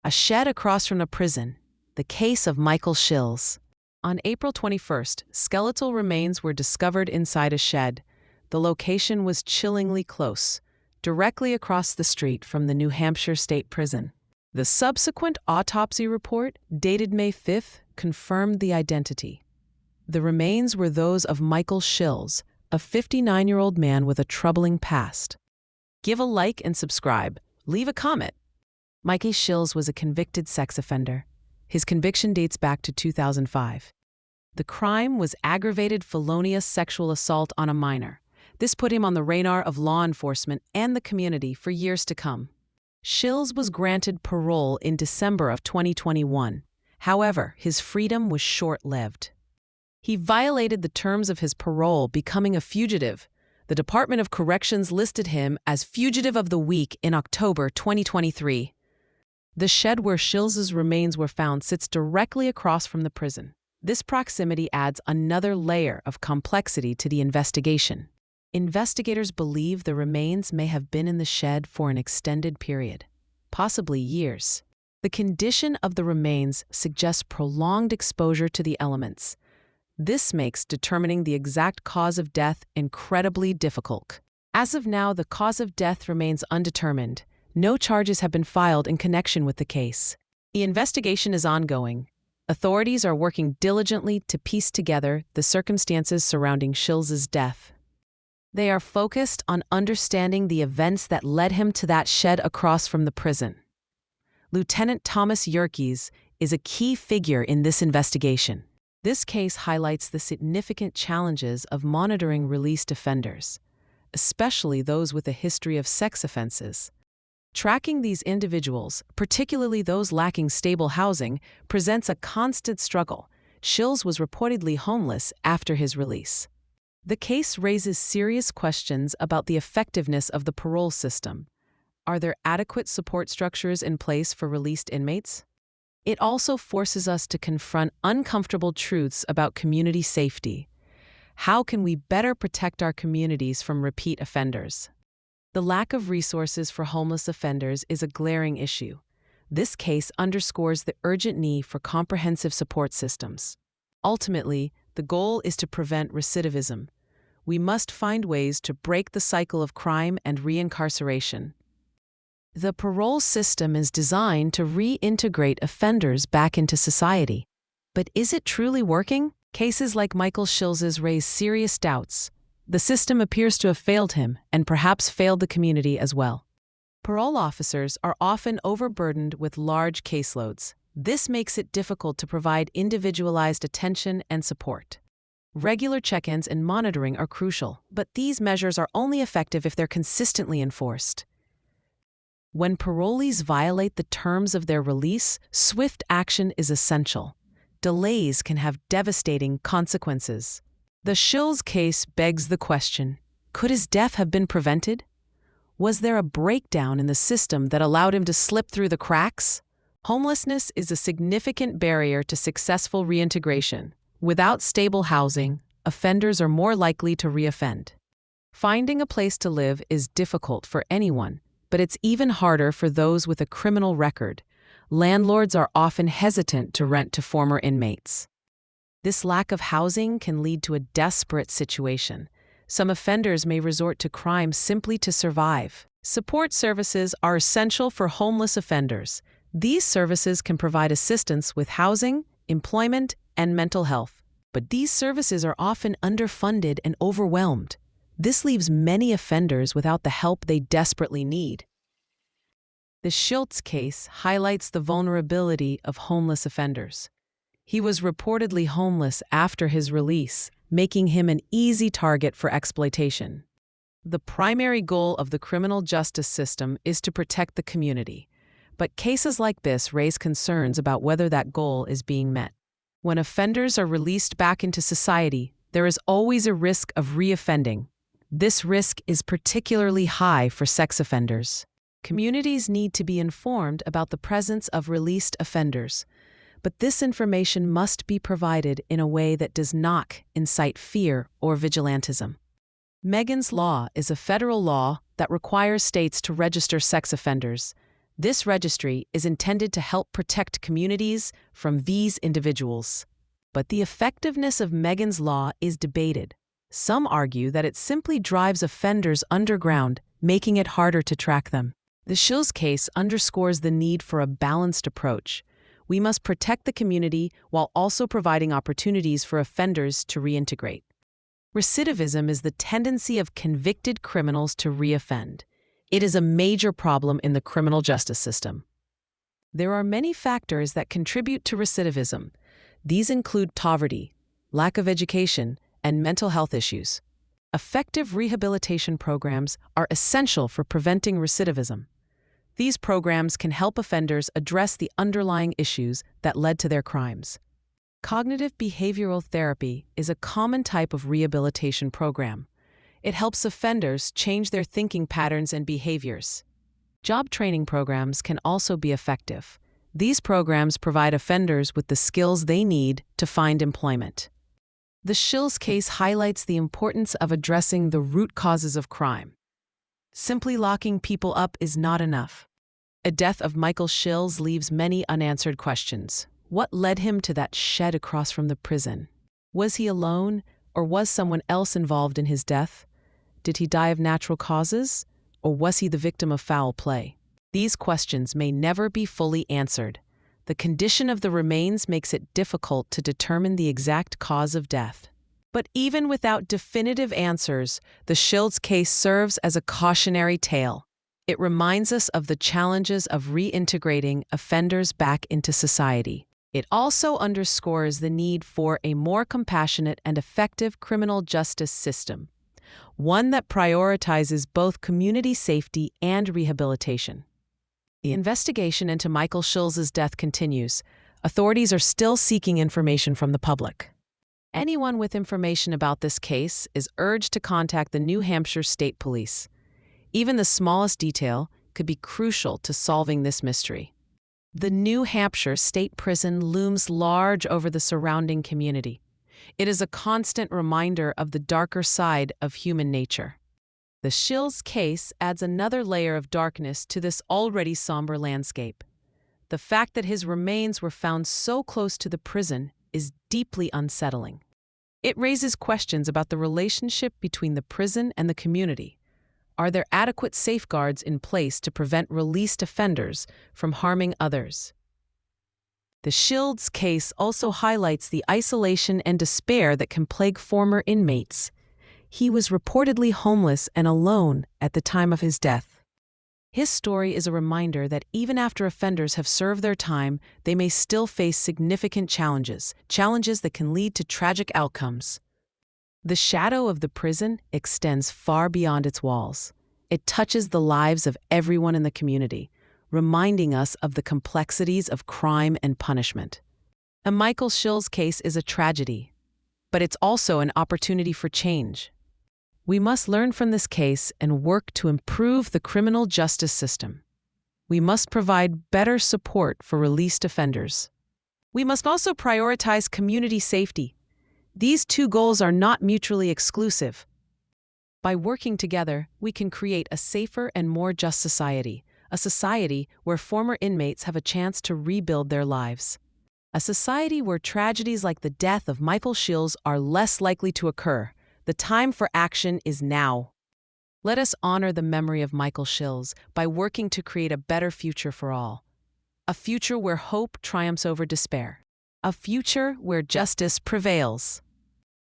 A shed across from the prison. The case of Michael Schilz. On April 21st, skeletal remains were discovered inside a shed. The location was chillingly close, directly across the street from the New Hampshire State Prison. The subsequent autopsy report, dated May 5th, confirmed the identity. The remains were those of Michael Schilz, a 59-year-old man with a troubling past. Give a like and subscribe. Leave a comment. Michael Schilz was a convicted sex offender. His conviction dates back to 2005. The crime was aggravated felonious sexual assault on a minor. This put him on the radar of law enforcement and the community for years to come. Schilz was granted parole in December of 2021. However, his freedom was short-lived. He violated the terms of his parole, becoming a fugitive. The Department of Corrections listed him as Fugitive of the Week in October 2023. The shed where Schilz's remains were found sits directly across from the prison. This proximity adds another layer of complexity to the investigation. Investigators believe the remains may have been in the shed for an extended period, possibly years. The condition of the remains suggests prolonged exposure to the elements. This makes determining the exact cause of death incredibly difficult. As of now, the cause of death remains undetermined. No charges have been filed in connection with the case. The investigation is ongoing. Authorities are working diligently to piece together the circumstances surrounding Schilz's death. They are focused on understanding the events that led him to that shed across from the prison. Lieutenant Thomas Yerkes is a key figure in this investigation. This case highlights the significant challenges of monitoring released offenders, especially those with a history of sex offenses. Tracking these individuals, particularly those lacking stable housing, presents a constant struggle. Schilz was reportedly homeless after his release. The case raises serious questions about the effectiveness of the parole system. Are there adequate support structures in place for released inmates? It also forces us to confront uncomfortable truths about community safety. How can we better protect our communities from repeat offenders? The lack of resources for homeless offenders is a glaring issue. This case underscores the urgent need for comprehensive support systems. Ultimately, the goal is to prevent recidivism. We must find ways to break the cycle of crime and reincarceration. The parole system is designed to reintegrate offenders back into society. But is it truly working? Cases like Michael Schilz's raise serious doubts. The system appears to have failed him and perhaps failed the community as well. Parole officers are often overburdened with large caseloads. This makes it difficult to provide individualized attention and support. Regular check-ins and monitoring are crucial, but these measures are only effective if they're consistently enforced. When parolees violate the terms of their release, swift action is essential. Delays can have devastating consequences. The Schilz case begs the question, could his death have been prevented? Was there a breakdown in the system that allowed him to slip through the cracks? Homelessness is a significant barrier to successful reintegration. Without stable housing, offenders are more likely to reoffend. Finding a place to live is difficult for anyone, but it's even harder for those with a criminal record. Landlords are often hesitant to rent to former inmates. This lack of housing can lead to a desperate situation. Some offenders may resort to crime simply to survive. Support services are essential for homeless offenders. These services can provide assistance with housing, employment, and mental health. But these services are often underfunded and overwhelmed. This leaves many offenders without the help they desperately need. The Schilz case highlights the vulnerability of homeless offenders. He was reportedly homeless after his release, making him an easy target for exploitation. The primary goal of the criminal justice system is to protect the community, but cases like this raise concerns about whether that goal is being met. When offenders are released back into society, there is always a risk of reoffending. This risk is particularly high for sex offenders. Communities need to be informed about the presence of released offenders, but this information must be provided in a way that does not incite fear or vigilantism. Megan's Law is a federal law that requires states to register sex offenders. This registry is intended to help protect communities from these individuals. But the effectiveness of Megan's Law is debated. Some argue that it simply drives offenders underground, making it harder to track them. The Schilz case underscores the need for a balanced approach. We must protect the community while also providing opportunities for offenders to reintegrate. Recidivism is the tendency of convicted criminals to reoffend. It is a major problem in the criminal justice system. There are many factors that contribute to recidivism. These include poverty, lack of education, and mental health issues. Effective rehabilitation programs are essential for preventing recidivism. These programs can help offenders address the underlying issues that led to their crimes. Cognitive behavioral therapy is a common type of rehabilitation program. It helps offenders change their thinking patterns and behaviors. Job training programs can also be effective. These programs provide offenders with the skills they need to find employment. The Schilz case highlights the importance of addressing the root causes of crime. Simply locking people up is not enough. The death of Michael Schilz leaves many unanswered questions. What led him to that shed across from the prison? Was he alone, or was someone else involved in his death? Did he die of natural causes, or was he the victim of foul play? These questions may never be fully answered. The condition of the remains makes it difficult to determine the exact cause of death. But even without definitive answers, the Schilz case serves as a cautionary tale. It reminds us of the challenges of reintegrating offenders back into society. It also underscores the need for a more compassionate and effective criminal justice system, one that prioritizes both community safety and rehabilitation. The investigation into Michael Schilz's death continues. Authorities are still seeking information from the public. Anyone with information about this case is urged to contact the New Hampshire State Police. Even the smallest detail could be crucial to solving this mystery. The New Hampshire State Prison looms large over the surrounding community. It is a constant reminder of the darker side of human nature. The Schilz case adds another layer of darkness to this already somber landscape. The fact that his remains were found so close to the prison is deeply unsettling. It raises questions about the relationship between the prison and the community. Are there adequate safeguards in place to prevent released offenders from harming others? The Schilz case also highlights the isolation and despair that can plague former inmates. He was reportedly homeless and alone at the time of his death. His story is a reminder that even after offenders have served their time, they may still face significant challenges that can lead to tragic outcomes. The shadow of the prison extends far beyond its walls. It touches the lives of everyone in the community, reminding us of the complexities of crime and punishment. The Michael Schilz case is a tragedy, but it's also an opportunity for change. We must learn from this case and work to improve the criminal justice system. We must provide better support for released offenders. We must also prioritize community safety. These two goals are not mutually exclusive. By working together, we can create a safer and more just society, a society where former inmates have a chance to rebuild their lives. A society where tragedies like the death of Michael Schilz are less likely to occur. The time for action is now. Let us honor the memory of Michael Schilz by working to create a better future for all. A future where hope triumphs over despair. A future where justice prevails.